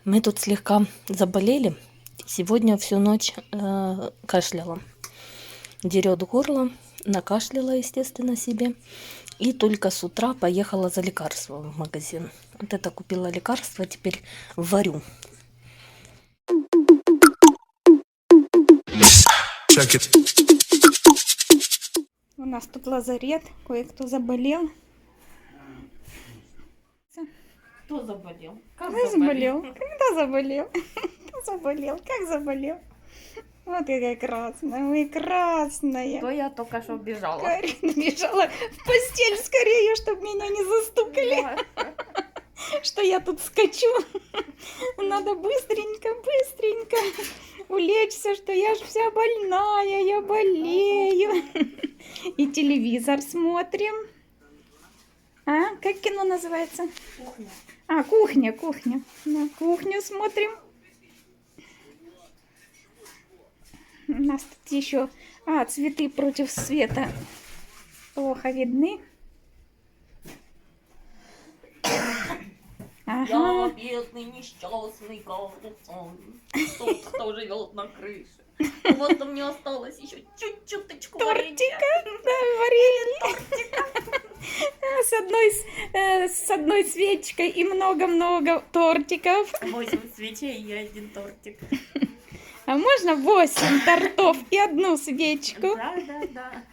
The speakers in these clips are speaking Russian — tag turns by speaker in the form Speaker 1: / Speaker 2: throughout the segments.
Speaker 1: Мы тут слегка заболели. Сегодня всю ночь кашляла. Дерет горло, накашляла, естественно, себе. И только с утра поехала за лекарством в магазин. Вот это купила лекарство, теперь варю.
Speaker 2: У нас тут лазарет, кое-кто заболел.
Speaker 1: Кто заболел?
Speaker 2: Когда заболел? Когда заболел? Кто заболел? Как заболел? Вот какая красная, ой, красная.
Speaker 1: То я только что бежала.
Speaker 2: Карина бежала в постель скорее, чтобы меня не застукали, что я тут скачу. Надо быстренько, быстренько улечься, что я ж вся больная, я болею. И телевизор смотрим. А, как кино называется?
Speaker 1: Кухня.
Speaker 2: А, кухня, кухня. На кухню смотрим. У нас тут еще... А, цветы против света плохо видны. Ага.
Speaker 1: Я бедный, несчастный карлсон. Тот, кто живет на крыше. Вот мне осталось еще чуть-чуточку
Speaker 2: Тортика, да, варенье. С одной свечкой и много-много тортиков.
Speaker 1: 8 свечей и 1 тортик.
Speaker 2: А можно 8 тортов и 1 свечку?
Speaker 1: Да.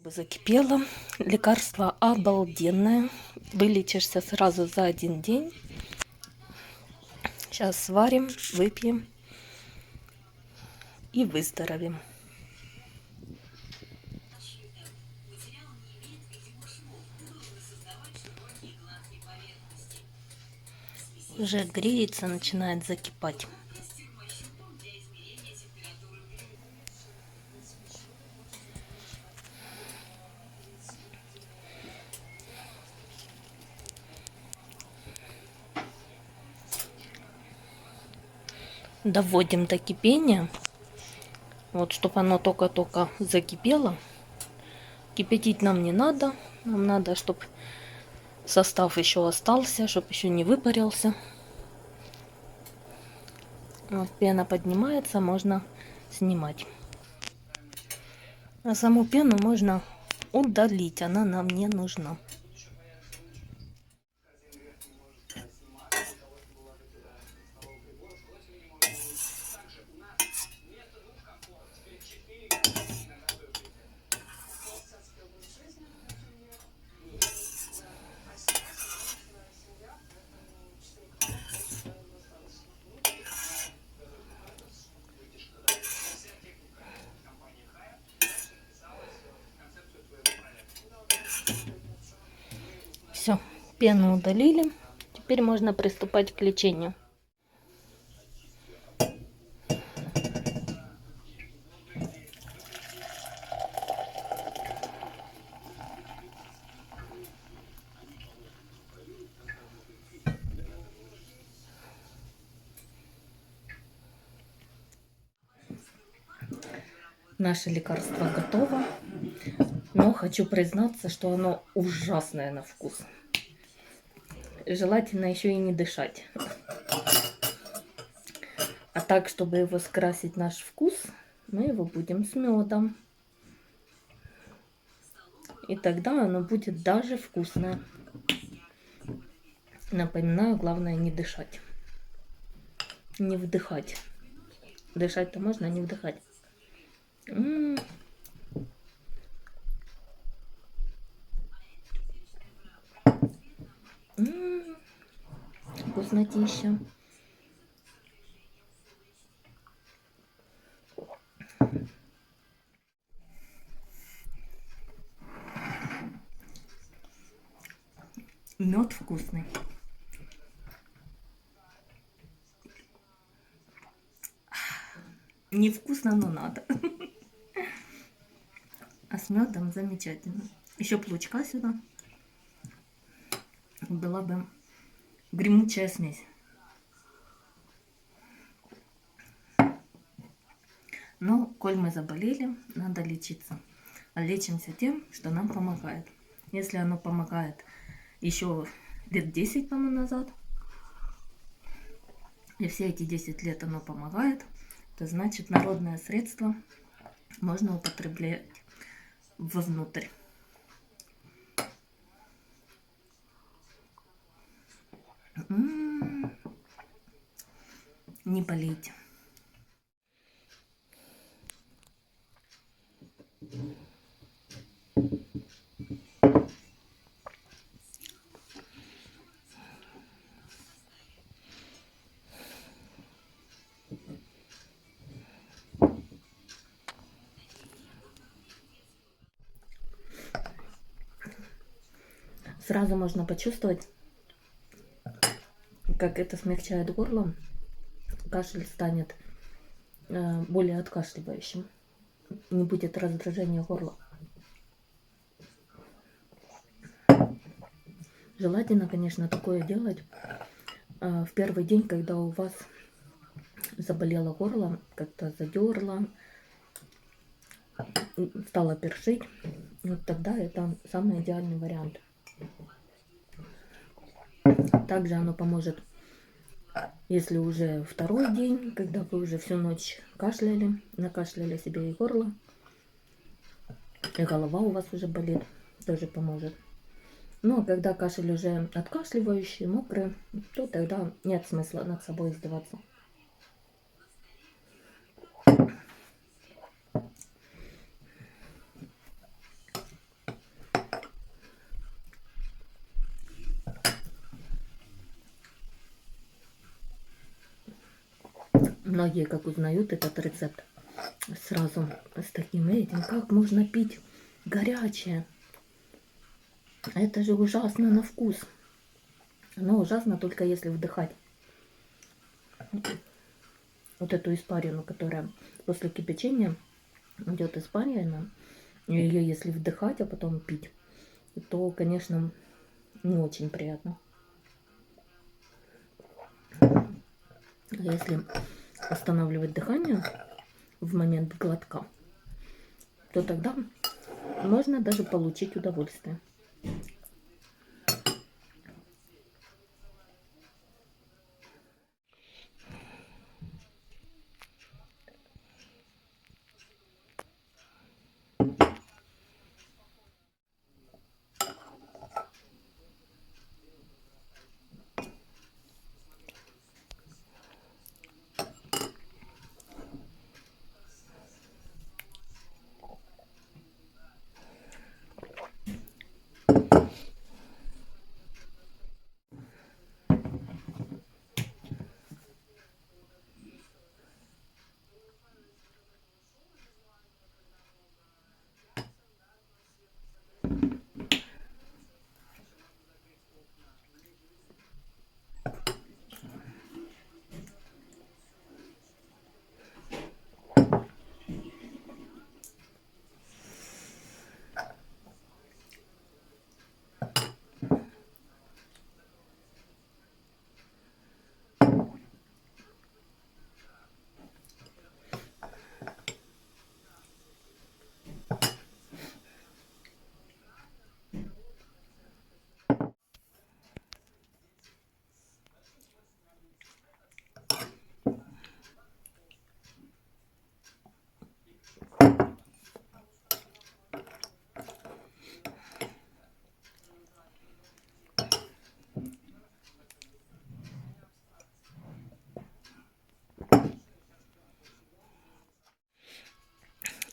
Speaker 1: Закипело. Лекарство обалденное. Вылечишься сразу за 1 день. Сейчас сварим, выпьем и выздоровим. Уже греется, начинает закипать. Доводим до кипения. Вот, чтобы оно только-только закипело. Кипятить нам не надо. Нам надо, чтобы состав еще остался, чтобы еще не выпарился. Вот, пена поднимается, можно снимать. А саму пену можно удалить, она нам не нужна. Все, пену удалили. Теперь можно приступать к лечению. Наше лекарство готово, но хочу признаться, что оно ужасное на вкус. Желательно еще и не дышать. А так, чтобы его скрасить наш вкус, мы его будем с медом. И тогда оно будет даже вкусное. Напоминаю, главное не дышать. Не вдыхать. Дышать-то можно, а не вдыхать. Вкуснотища. Мед вкусный. Невкусно, но надо. А с медом замечательно. Еще б лучка сюда. Была бы гремучая смесь. Но, коль мы заболели, надо лечиться. А лечимся тем, что нам помогает. Если оно помогает еще лет 10 тому назад, и все эти 10 лет оно помогает, то значит народное средство можно употреблять вовнутрь. Не болейте. Сразу можно почувствовать, как это смягчает горло. Кашель станет более откашливающим. Не будет раздражения горла. Желательно, конечно, такое делать в первый день, когда у вас заболело горло, как-то задерло, стало першить. Вот тогда это самый идеальный вариант. Также оно поможет, если уже второй день, когда вы уже всю ночь кашляли, накашляли себе и горло, и голова у вас уже болит, тоже поможет. Ну, а когда кашель уже откашливающий, мокрый, то тогда нет смысла над собой издеваться. Многие, как узнают этот рецепт, сразу с таким этим, как можно пить горячее. Это же ужасно на вкус. Оно ужасно только если вдыхать. Вот эту испарину, которая после кипячения идет испарина, ее если вдыхать, а потом пить, то, конечно, не очень приятно. Если останавливать дыхание в момент глотка, то тогда можно даже получить удовольствие.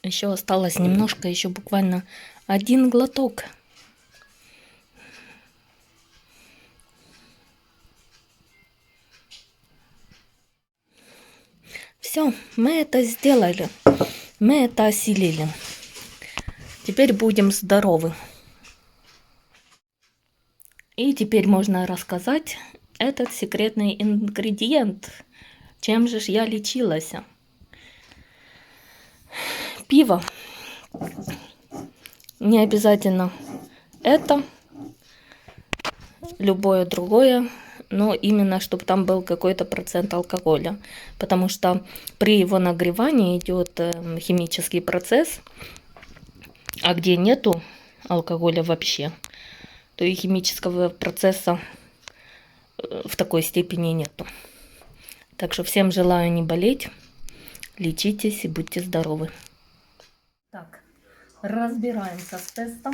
Speaker 1: Еще осталось немножко, еще буквально один глоток. Все, мы это сделали. Мы это осилили. Теперь будем здоровы. И теперь можно рассказать этот секретный ингредиент. Чем же я лечилась? Пиво. Не обязательно это. Любое другое но именно чтобы там был какой-то процент алкоголя, потому что при его нагревании идет химический процесс, а где нету алкоголя вообще, то и химического процесса в такой степени нету. Так что всем желаю не болеть, лечитесь и будьте здоровы. Так, разбираемся с тестом.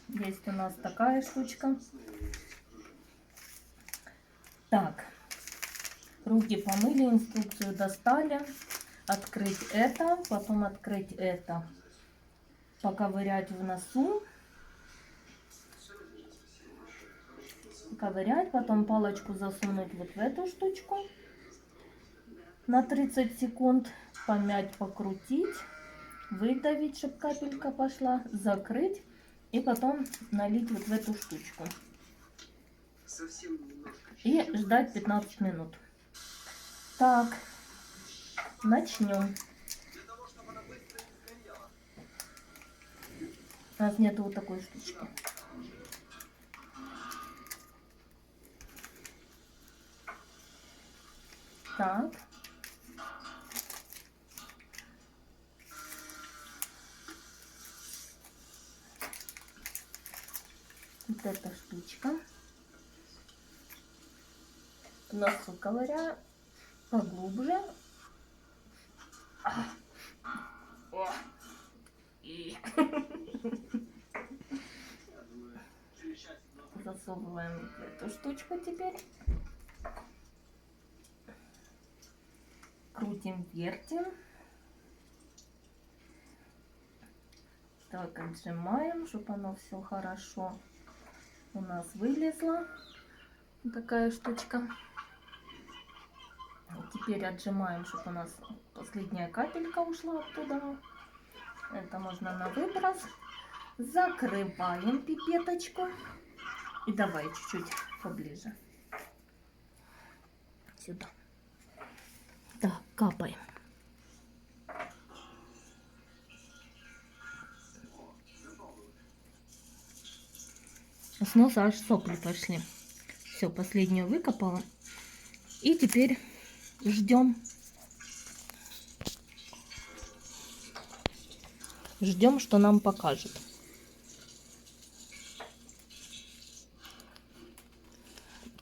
Speaker 1: Есть у нас такая штучка. Так, руки помыли, инструкцию достали. Открыть это, потом открыть это. Поковырять в носу. Ковырять, потом палочку засунуть вот в эту штучку. На 30 секунд помять, покрутить. Выдавить, чтобы капелька пошла. Закрыть. И потом налить вот в эту штучку. И ждать 15 минут. Так, начнем. У нас нету вот такой штучки. Так. Вот эта штучка. Носу ковыряю поглубже. Засовываем эту штучку теперь. Крутим, вертим. Так, отжимаем, чтобы оно все хорошо у нас вылезла. Такая штучка. Теперь отжимаем, чтобы у нас последняя капелька ушла оттуда. Это можно на выброс. Закрываем пипеточку. И давай чуть-чуть поближе. Сюда. Так, капаем. С носа аж сопли пошли. Все, последнюю выкопала. И теперь ждем. Ждем, что нам покажет.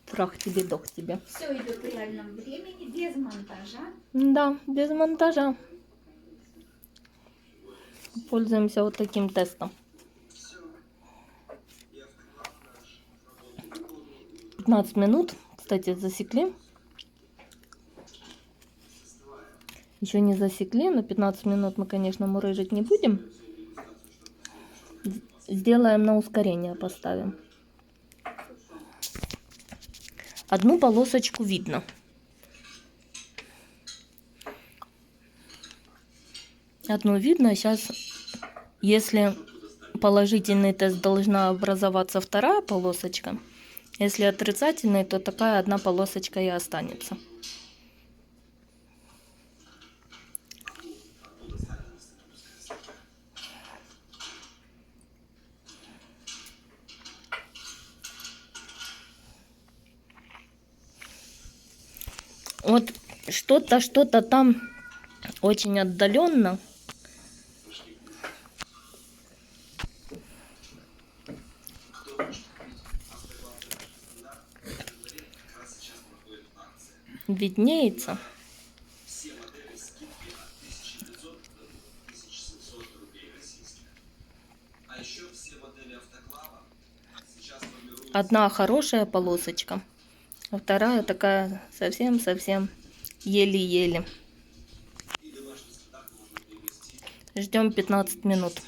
Speaker 1: Трах тебе, дох тебе.
Speaker 2: Все идет в реальном времени, без монтажа.
Speaker 1: Да, без монтажа. Пользуемся вот таким тестом. 15 минут, кстати, засекли. Еще не засекли, но 15 минут мы, конечно, мурыжить не будем. Сделаем на ускорение, поставим. Одну полосочку видно. Одну видно. Сейчас, если положительный тест, должна образоваться вторая полосочка. Если отрицательный, то такая одна полосочка и останется. Вот что-то там очень отдаленно. Виднеется. Одна хорошая полосочка, а вторая такая совсем-совсем еле-еле. Ждем 15 минут.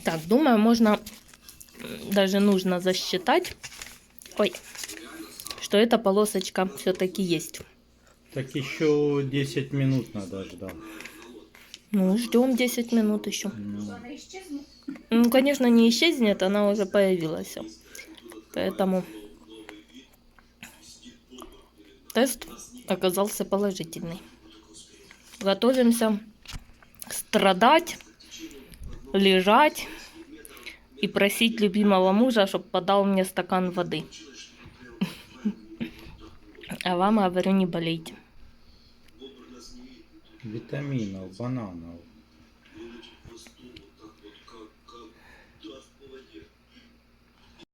Speaker 1: Так, думаю, можно, даже нужно засчитать, ой, что эта полосочка все-таки есть.
Speaker 3: Так еще 10 минут надо ждать.
Speaker 1: Ну, ждем 10 минут еще.
Speaker 3: Ну,
Speaker 2: Она исчезнет.
Speaker 1: Ну, конечно, не исчезнет, она уже появилась. Поэтому тест оказался положительный. Готовимся страдать, лежать и просить любимого мужа, чтобы подал мне стакан воды. А вам говорю, не болейте.
Speaker 3: витаминов, бананов.